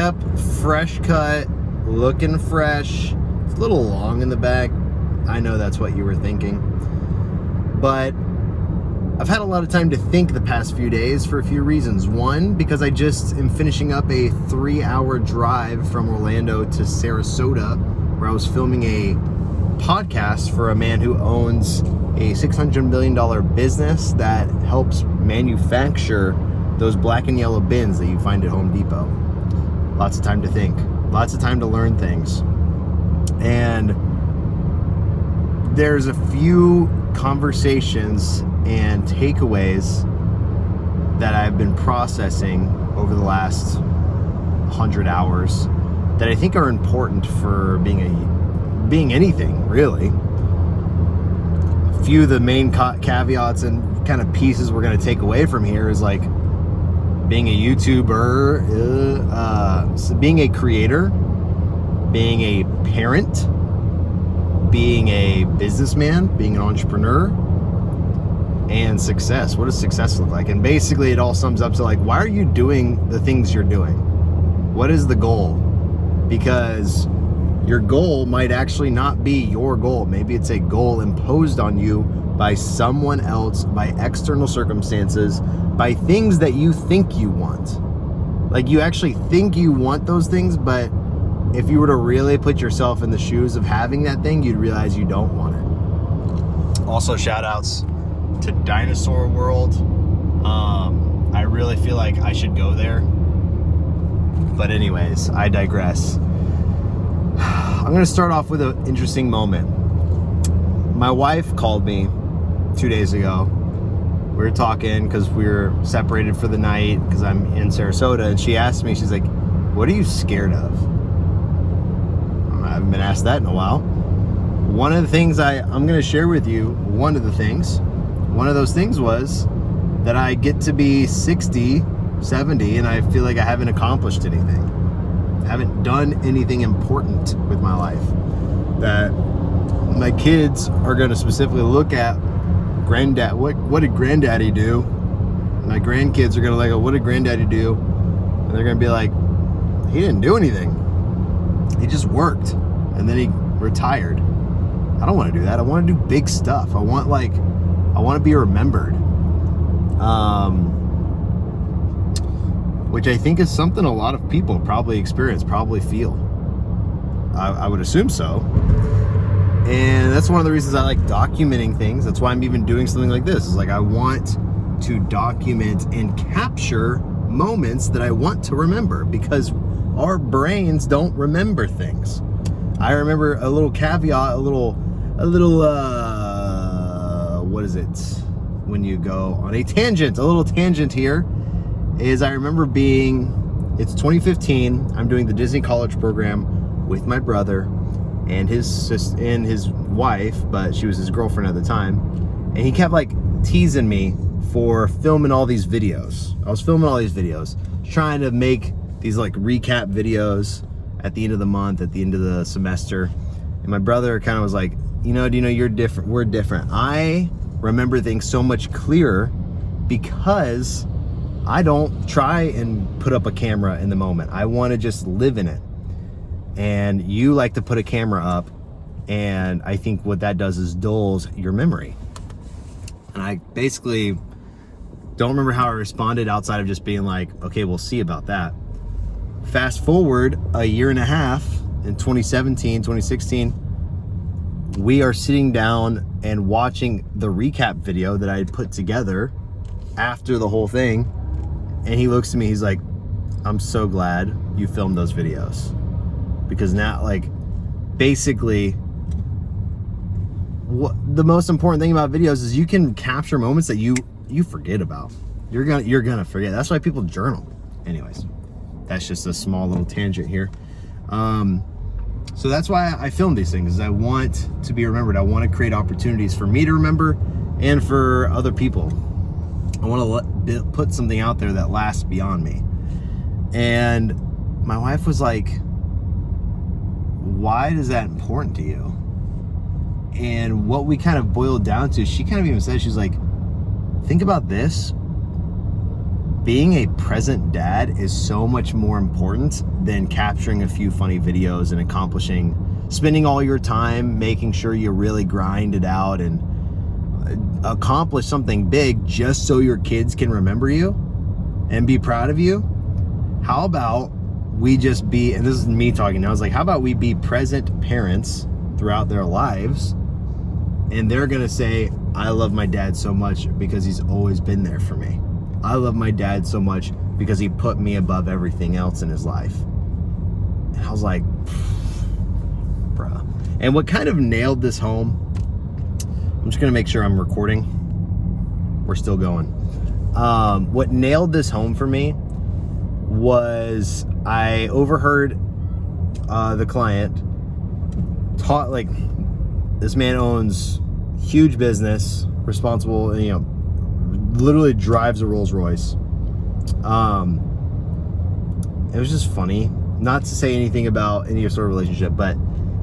Yep, fresh cut, looking fresh. It's a little long in the back. I know that's what you were thinking. But I've had a lot of time to think the past few days for a few reasons. One, because I just am finishing up a 3-hour drive from Orlando to Sarasota, where I was filming a podcast for a man who owns a $600 million business that helps manufacture those black and yellow bins that you find at Home Depot. Lots of time to think, lots of time to learn things. And there's a few conversations and takeaways that I've been processing over the last 100 hours that I think are important for being anything, really. A few of the main caveats and kind of pieces we're going to take away from here is like being a YouTuber, so being a creator, being a parent, being a businessman, being an entrepreneur, and success. What does success look like? And basically it all sums up to like, why are you doing the things you're doing? What is the goal? Because your goal might actually not be your goal. Maybe it's a goal imposed on you by someone else, by external circumstances, by things that you think you want. Like you actually think you want those things, but if you were to really put yourself in the shoes of having that thing, you'd realize you don't want it. Also, shout outs to Dinosaur World. I really feel like I should go there. But anyways, I digress. I'm gonna start off with an interesting moment. My wife called me 2 days ago. We were talking because we were separated for the night because I'm in Sarasota, and she asked me, she's like, what are you scared of? I haven't been asked that in a while. One of the things I'm going to share with you, one of those things was that I get to be 60, 70, and I feel like I haven't accomplished anything. I haven't done anything important with my life. That my kids are going to specifically look at granddad. What did granddaddy do? My grandkids are going to like, what did granddaddy do? And they're going to be like, he didn't do anything. He just worked and then he retired. I don't want to do that. I want to do big stuff. I want to be remembered. Which I think is something a lot of people probably experience, probably feel. I would assume so. And that's one of the reasons I like documenting things. That's why I'm even doing something like this. It's like I want to document and capture moments that I want to remember, because our brains don't remember things. I remember a little caveat, what is it? When you go on a tangent, a little tangent here is I remember it's 2015. I'm doing the Disney College program with my brother and his wife, but she was his girlfriend at the time. And he kept like teasing me for filming all these videos. I was filming all these videos, trying to make these like recap videos at the end of the month, at the end of the semester. And my brother kind of was like, you're different. We're different. I remember things so much clearer because I don't try and put up a camera in the moment. I want to just live in it. And you like to put a camera up, and I think what that does is dulls your memory. And I basically don't remember how I responded outside of just being like, okay, we'll see about that. Fast forward a year and a half, in 2017, 2016, we are sitting down and watching the recap video that I had put together after the whole thing. And he looks at me, he's like, I'm so glad you filmed those videos. Because now, like, basically, what the most important thing about videos is you can capture moments that you forget about. You're gonna forget. That's why people journal. Anyways, that's just a small little tangent here. So that's why I film these things, is I want to be remembered. I want to create opportunities for me to remember and for other people. I want to put something out there that lasts beyond me. And my wife was like, why is that important to you? And what we kind of boiled down to, she kind of even said, she's like, think about this. being a present dad is so much more important than capturing a few funny videos and spending all your time making sure you really grind it out and accomplish something big just so your kids can remember you and be proud of you. How about we just be, and this is me talking now, I was like, how about we be present parents throughout their lives, and they're gonna say, I love my dad so much because he's always been there for me. I love my dad so much because he put me above everything else in his life. And I was like, bruh. And what kind of nailed this home, I'm just gonna make sure I'm recording. We're still going. What nailed this home for me was I overheard the client taught, like, this man owns huge business, responsible, literally drives a Rolls Royce. It was just funny, not to say anything about any sort of relationship, but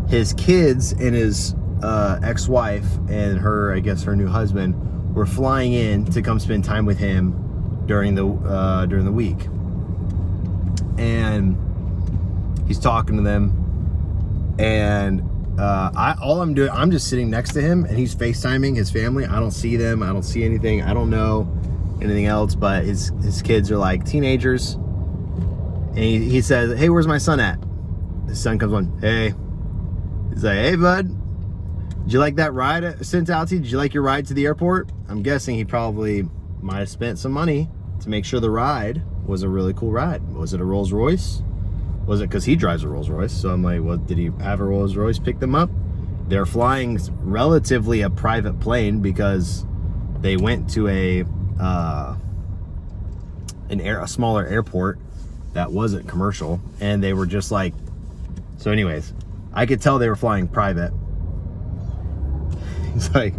his kids and his ex-wife and her, I guess her new husband, were flying in to come spend time with him during the week. And he's talking to them, and I'm just sitting next to him, and he's FaceTiming his family. I don't see them. I don't see anything. I don't know anything else, but his kids are like teenagers. And he says, hey, where's my son at? His son comes on, hey. He's like, hey, bud, did you like that ride I sent out to you? Did you like your ride to the airport? I'm guessing he probably might have spent some money to make sure the ride was a really cool ride. Was it a Rolls Royce? Was it because he drives a Rolls Royce? So I'm like, well, did he have a Rolls Royce pick them up? They're flying relatively a private plane because they went to a smaller airport that wasn't commercial, and they were just like, so anyways, I could tell they were flying private. He's like,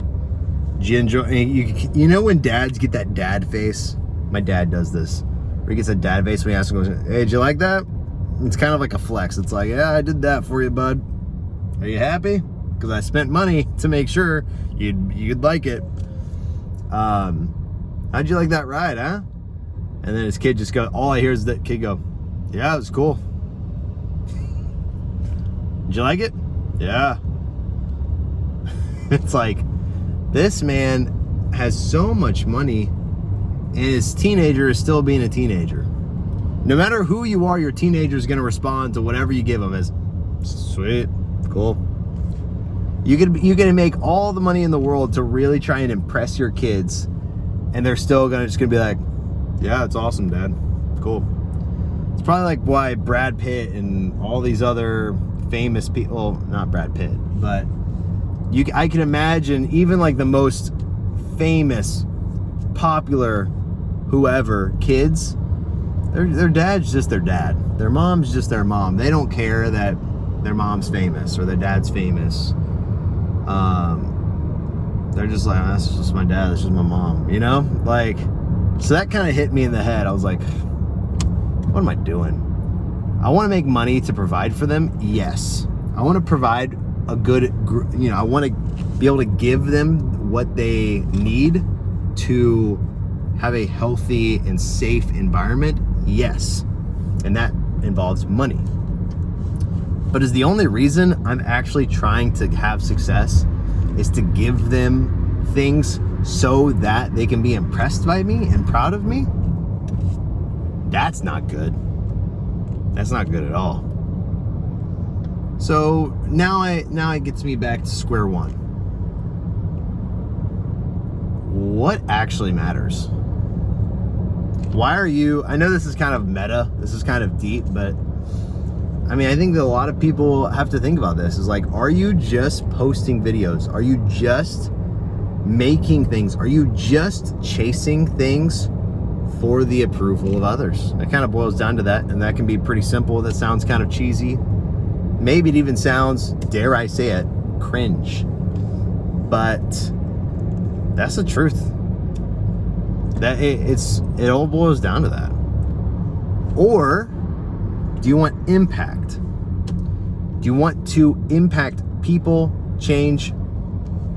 did you enjoy, you know when dads get that dad face? My dad does this, where he gets a dad face when he asks him, hey, did you like that? It's kind of like a flex. It's like, yeah, I did that for you, bud. Are you happy? Because I spent money to make sure you'd like it. How'd you like that ride, huh? And then his kid just go, all I hear is that kid go, yeah, it was cool. Did you like it? Yeah. It's like, this man has so much money, and his teenager is still being a teenager. No matter who you are, your teenager is going to respond to whatever you give them as, sweet, cool. You can make all the money in the world to really try and impress your kids, and they're still gonna be like, yeah, it's awesome, Dad. Cool. It's probably like why Brad Pitt and all these other famous people, well, not Brad Pitt, but I can imagine even like the most famous, popular, whoever, kids, their dad's just their dad. Their mom's just their mom. They don't care that their mom's famous or their dad's famous. They're just like, oh, that's just my dad, that's just my mom, you know? Like, so that kind of hit me in the head. I was like, what am I doing? I want to make money to provide for them, yes. I want to provide a good, I want to be able to give them what they need to have a healthy and safe environment, yes. And that involves money. But is the only reason I'm actually trying to have success is to give them things so that they can be impressed by me and proud of me? That's not good. That's not good at all. So now it gets me back to square one. What actually matters? Why are you, I know this is kind of meta, this is kind of deep, but I mean, I think that a lot of people have to think about this. Is like, are you just posting videos? Are you just making things? Are you just chasing things for the approval of others? It kind of boils down to that, and that can be pretty simple. That sounds kind of cheesy. Maybe it even sounds, dare I say it, cringe. But that's the truth. That it all boils down to that. Or do you want impact? Do you want to impact people, change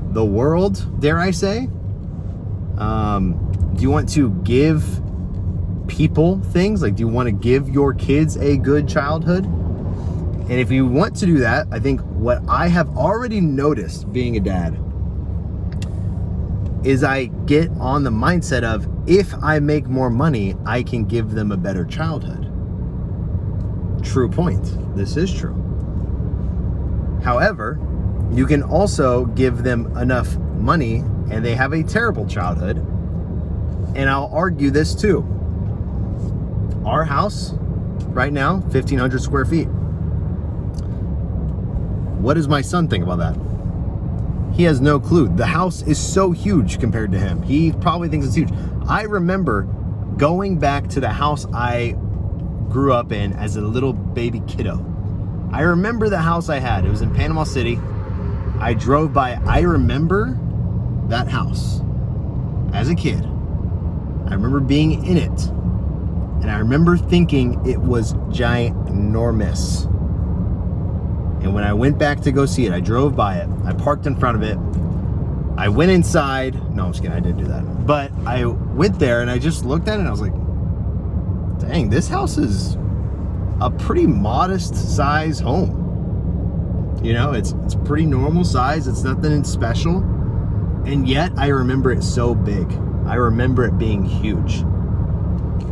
the world, dare I say? Do you want to give people things. Like, do you want to give your kids a good childhood? And if you want to do that, I think what I have already noticed being a dad is I get on the mindset of, if I make more money, I can give them a better childhood. True point. This is true. However, you can also give them enough money and they have a terrible childhood. And I'll argue this too. Our house right now, 1,500 square feet. What does my son think about that? He has no clue. The house is so huge compared to him. He probably thinks it's huge. I remember going back to the house I grew up in as a little baby kiddo. I remember the house I had. It was in Panama City. I drove by. I remember that house as a kid. I remember being in it. And I remember thinking it was ginormous. And when I went back to go see it, I drove by it. I parked in front of it. I went inside. No, I'm just kidding. I didn't do that. But I went there and I just looked at it and I was like, dang, this house is a pretty modest size home. You know, it's pretty normal size. It's nothing special. And yet I remember it so big. I remember it being huge.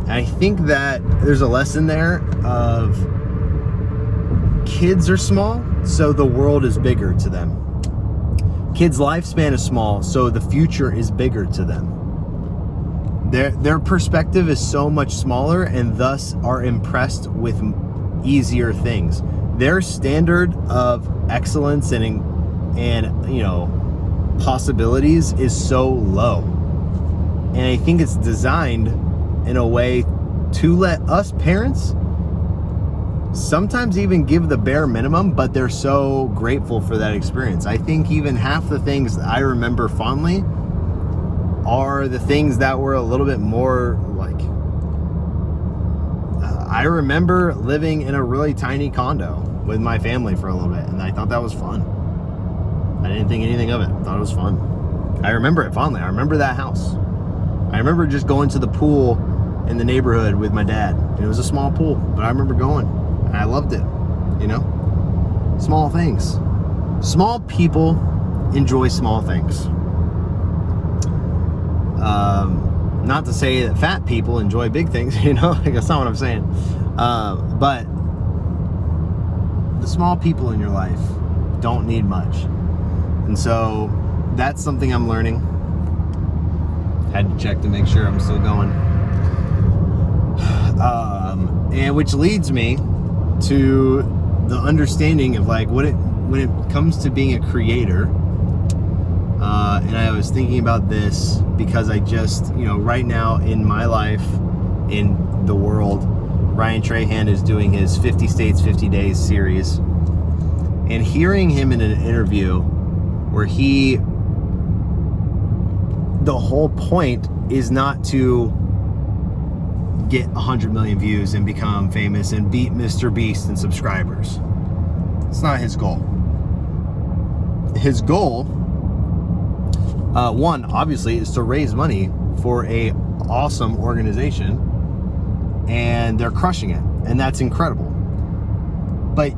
And I think that there's a lesson there of kids are small, so the world is bigger to them. Kids' lifespan is small, so the future is bigger to them. Their perspective is so much smaller and thus are impressed with easier things. Their standard of excellence and you know, possibilities is so low. And I think it's designed in a way to let us parents sometimes even give the bare minimum, but they're so grateful for that experience. I think even half the things that I remember fondly are the things that were a little bit more like, I remember living in a really tiny condo with my family for a little bit, and I thought that was fun. I didn't think anything of it. I thought it was fun. I remember it fondly. I remember that house. I remember just going to the pool in the neighborhood with my dad. And it was a small pool, but I remember going. And I loved it, you know? Small things. Small people enjoy small things. Not to say that fat people enjoy big things, you know? Like, that's not what I'm saying. But the small people in your life don't need much. And so that's something I'm learning. Had to check to make sure I'm still going. And which leads me to the understanding of like when it comes to being a creator. And I was thinking about this because I just, you know, right now in my life, in the world, Ryan Trahan is doing his 50 States, 50 Days series. And hearing him in an interview where the whole point is not to get 100 million views and become famous and beat Mr. Beast in subscribers. It's not his goal. His goal, one, obviously, is to raise money for a awesome organization, and they're crushing it, and that's incredible. But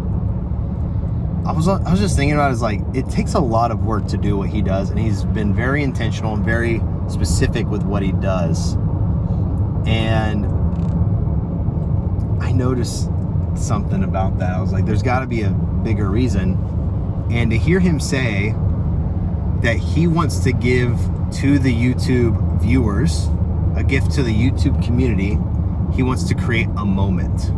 I was just thinking about it, as like, it takes a lot of work to do what he does, and he's been very intentional and very specific with what he does. And I noticed something about that. I was like, there's got to be a bigger reason. And to hear him say that he wants to give to the YouTube viewers, a gift to the YouTube community, he wants to create a moment.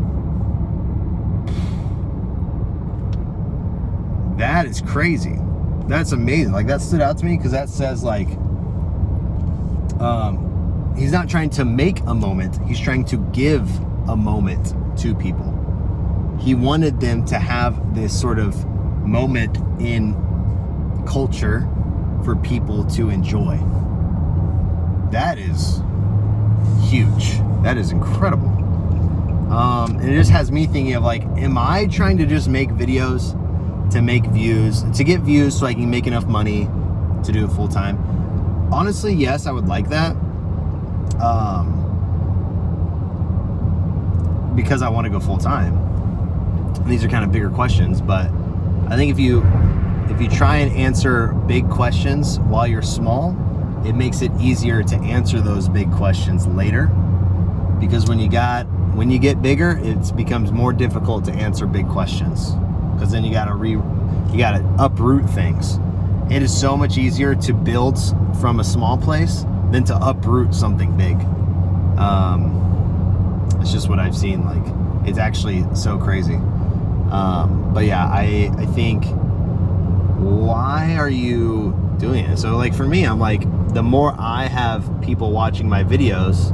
That is crazy. That's amazing. Like, that stood out to me because that says like, he's not trying to make a moment. He's trying to give a moment to people. He wanted them to have this sort of moment in culture for people to enjoy. That is huge. That is incredible. And it just has me thinking of like, am I trying to just make videos to make views, to get views so I can make enough money to do it full time? Honestly, yes, I would like that. because I want to go full time. These are kind of bigger questions, but I think if you try and answer big questions while you're small, it makes it easier to answer those big questions later. Because when you get bigger, it becomes more difficult to answer big questions. Because then you gotta uproot things. It is so much easier to build from a small place than to uproot something big. It's just what I've seen. Like, it's actually so crazy. But yeah, I think, why are you doing it? So like for me, I'm like, the more I have people watching my videos,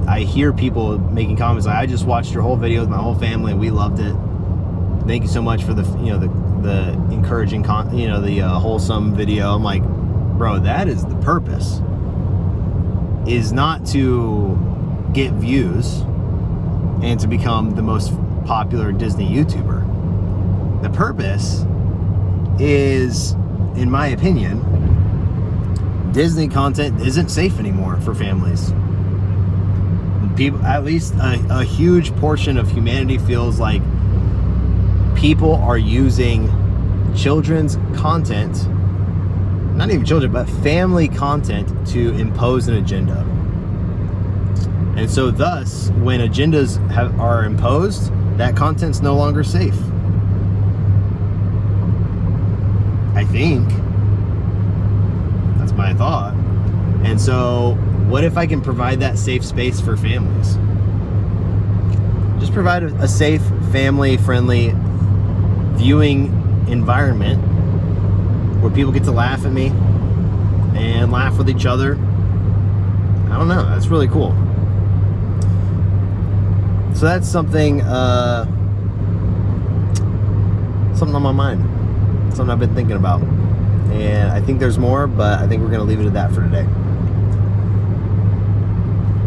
I hear people making comments like, I just watched your whole video with my whole family and we loved it. Thank you so much for the encouraging the wholesome video. I'm like, bro, that is the purpose, is not to get views and to become the most popular Disney YouTuber. The purpose is, in my opinion, Disney content isn't safe anymore for families. People, at least a huge portion of humanity, feels like people are using children's content, not even children, but family content, to impose an agenda. And so thus, when agendas are imposed, that content's no longer safe. I think. That's my thought. And so, what if I can provide that safe space for families? Just provide a safe, family-friendly viewing environment where people get to laugh at me and laugh with each other. I don't know. That's really cool. So that's something on my mind. Something I've been thinking about. And I think there's more, but I think we're going to leave it at that for today.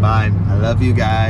Bye. I love you guys.